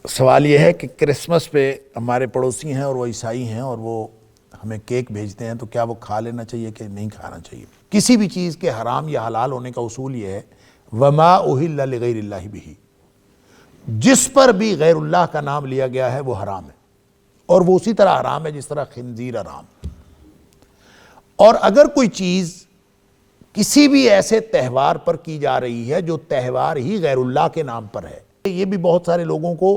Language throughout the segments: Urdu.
سوال یہ ہے کہ کرسمس پہ ہمارے پڑوسی ہیں اور وہ عیسائی ہیں اور وہ ہمیں کیک بھیجتے ہیں، تو کیا وہ کھا لینا چاہیے کہ نہیں کھانا چاہیے؟ کسی بھی چیز کے حرام یا حلال ہونے کا اصول یہ ہے وَمَا أُهِلَّ لِغَيْرِ اللَّهِ بِهِ، جس پر بھی غیر اللہ کا نام لیا گیا ہے وہ حرام ہے، اور وہ اسی طرح حرام ہے جس طرح خنزیر حرام۔ اور اگر کوئی چیز کسی بھی ایسے تہوار پر کی جا رہی ہے جو تہوار ہی غیر اللہ کے نام پر ہے، یہ بھی بہت سارے لوگوں کو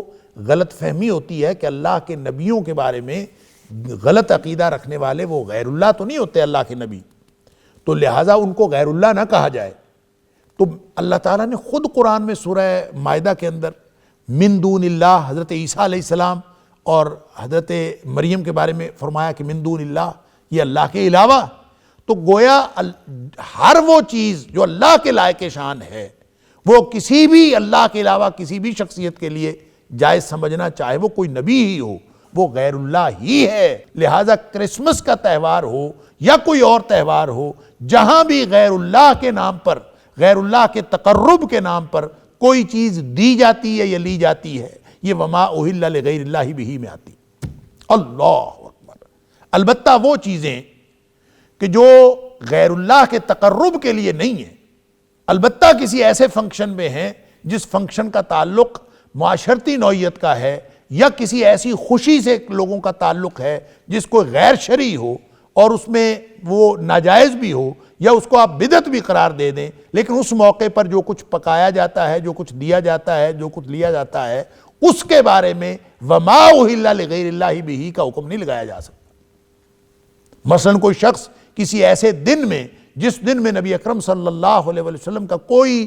غلط فہمی ہوتی ہے کہ اللہ کے نبیوں کے بارے میں غلط عقیدہ رکھنے والے وہ غیر اللہ تو نہیں ہوتے اللہ کے نبی، تو لہٰذا ان کو غیر اللہ نہ کہا جائے۔ تو اللہ تعالیٰ نے خود قرآن میں سورہ مائدہ کے اندر من دون اللہ، حضرت عیسیٰ علیہ السلام اور حضرت مریم کے بارے میں فرمایا کہ من دون اللہ، یہ اللہ کے علاوہ۔ تو گویا ہر وہ چیز جو اللہ کے لائق شان ہے وہ کسی بھی اللہ کے علاوہ کسی بھی شخصیت کے لیے جائز سمجھنا، چاہے وہ کوئی نبی ہی ہو، وہ غیر اللہ ہی ہے۔ لہٰذا کرسمس کا تہوار ہو یا کوئی اور تہوار ہو، جہاں بھی غیر اللہ کے نام پر، غیر اللہ کے تقرب کے نام پر کوئی چیز دی جاتی ہے یا لی جاتی ہے، یہ وما اہل لغیر اللہ بہ میں آتی۔ اللہ اکبر۔ البتہ وہ چیزیں کہ جو غیر اللہ کے تقرب کے لیے نہیں ہیں، البتہ کسی ایسے فنکشن میں ہیں جس فنکشن کا تعلق معاشرتی نوعیت کا ہے یا کسی ایسی خوشی سے لوگوں کا تعلق ہے جس کو غیر شرعی ہو اور اس میں وہ ناجائز بھی ہو یا اس کو آپ بدعت بھی قرار دے دیں، لیکن اس موقع پر جو کچھ پکایا جاتا ہے، جو کچھ دیا جاتا ہے، جو کچھ لیا جاتا ہے، اس کے بارے میں وما اہل لغیر اللہ بہ کا حکم نہیں لگایا جا سکتا۔ مثلا کوئی شخص کسی ایسے دن میں جس دن میں نبی اکرم صلی اللہ علیہ وسلم کا کوئی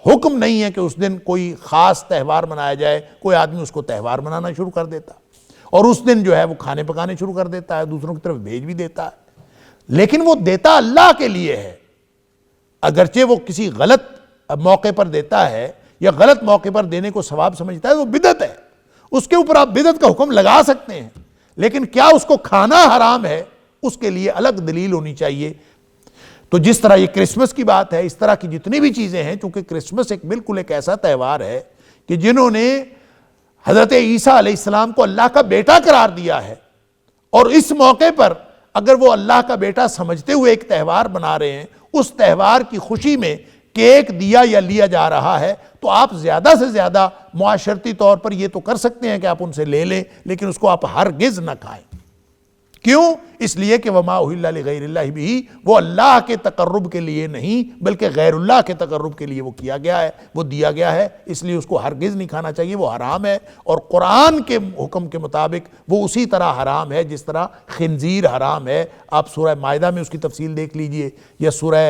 حکم نہیں ہے کہ اس دن کوئی خاص تہوار منایا جائے، کوئی آدمی اس کو تہوار منانا شروع کر دیتا اور اس دن جو ہے وہ کھانے پکانے شروع کر دیتا ہے، دوسروں کی طرف بھیج بھی دیتا ہے، لیکن وہ دیتا اللہ کے لیے ہے۔ اگرچہ وہ کسی غلط موقع پر دیتا ہے یا غلط موقع پر دینے کو ثواب سمجھتا ہے، وہ بدعت ہے، اس کے اوپر آپ بدعت کا حکم لگا سکتے ہیں، لیکن کیا اس کو کھانا حرام ہے، اس کے لیے الگ دلیل ہونی چاہیے۔ تو جس طرح یہ کرسمس کی بات ہے، اس طرح کی جتنی بھی چیزیں ہیں، چونکہ کرسمس بالکل ایک ایسا تہوار ہے کہ جنہوں نے حضرت عیسیٰ علیہ السلام کو اللہ کا بیٹا قرار دیا ہے، اور اس موقع پر اگر وہ اللہ کا بیٹا سمجھتے ہوئے ایک تہوار بنا رہے ہیں، اس تہوار کی خوشی میں کیک دیا یا لیا جا رہا ہے، تو آپ زیادہ سے زیادہ معاشرتی طور پر یہ تو کر سکتے ہیں کہ آپ ان سے لے لیں، لیکن اس کو آپ ہرگز نہ کھائیں۔ کیوں؟ اس لیے کہ وما اہل لغیر اللہ بہ، وہ اللہ کے تقرب کے لیے نہیں بلکہ غیر اللہ کے تقرب کے لیے وہ کیا گیا ہے، وہ دیا گیا ہے، اس لیے اس کو ہرگز نہیں کھانا چاہیے، وہ حرام ہے، اور قرآن کے حکم کے مطابق وہ اسی طرح حرام ہے جس طرح خنزیر حرام ہے۔ آپ سورہ مائدہ میں اس کی تفصیل دیکھ لیجئے، یا سورہ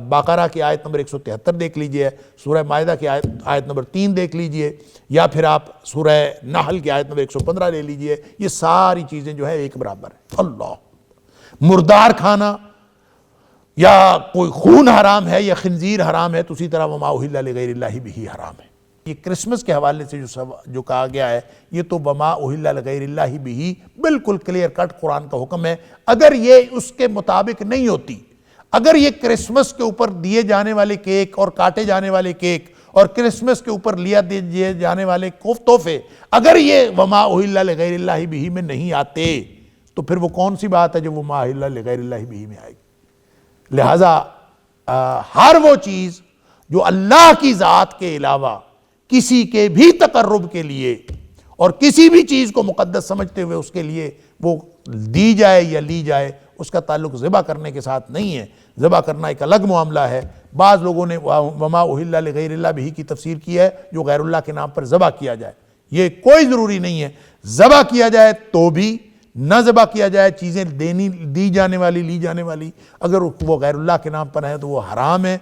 بقرہ کی آیت نمبر 173 دیکھ لیجئے، سورہ مائدہ کی آیت نمبر 3 دیکھ لیجئے، یا پھر آپ سورہ نحل کی آیت نمبر 115 لے لیجئے، یہ ساری چیزیں جو ہے ایک برابر ہیں۔ اللہ، مردار کھانا یا کوئی خون حرام ہے یا خنزیر حرام ہے، تو اسی طرح وما اہل لغیر اللہ بہ حرام ہے۔ یہ کرسمس کے حوالے سے جو کہا گیا ہے، یہ تو وما اہل لغیر اللہ بہ بالکل کلیئر کٹ قرآن کا حکم ہے۔ اگر یہ اس کے مطابق نہیں ہوتی، اگر یہ کرسمس کے اوپر دیے جانے والے کیک اور کاٹے جانے والے کیک اور کرسمس کے اوپر لیا دیے جانے والے تحفے اگر یہ وما اہل لغیر اللہ بہ میں نہیں آتے، تو پھر وہ کون سی بات ہے جو وما اہل لغیر اللہ بہ میں آئے گی؟ لہٰذا ہر وہ چیز جو اللہ کی ذات کے علاوہ کسی کے بھی تقرب کے لیے اور کسی بھی چیز کو مقدس سمجھتے ہوئے اس کے لیے وہ دی جائے یا لی جائے، اس کا تعلق ذبح کرنے کے ساتھ نہیں ہے۔ ذبح کرنا ایک الگ معاملہ ہے۔ بعض لوگوں نے وما اہل لغیر اللہ بہ کی تفسیر کی ہے جو غیر اللہ کے نام پر ذبح کیا جائے، یہ کوئی ضروری نہیں ہے۔ ذبح کیا جائے تو بھی، نہ ذبح کیا جائے، چیزیں دی جانے والی لی جانے والی اگر وہ غیر اللہ کے نام پر ہے تو وہ حرام ہے۔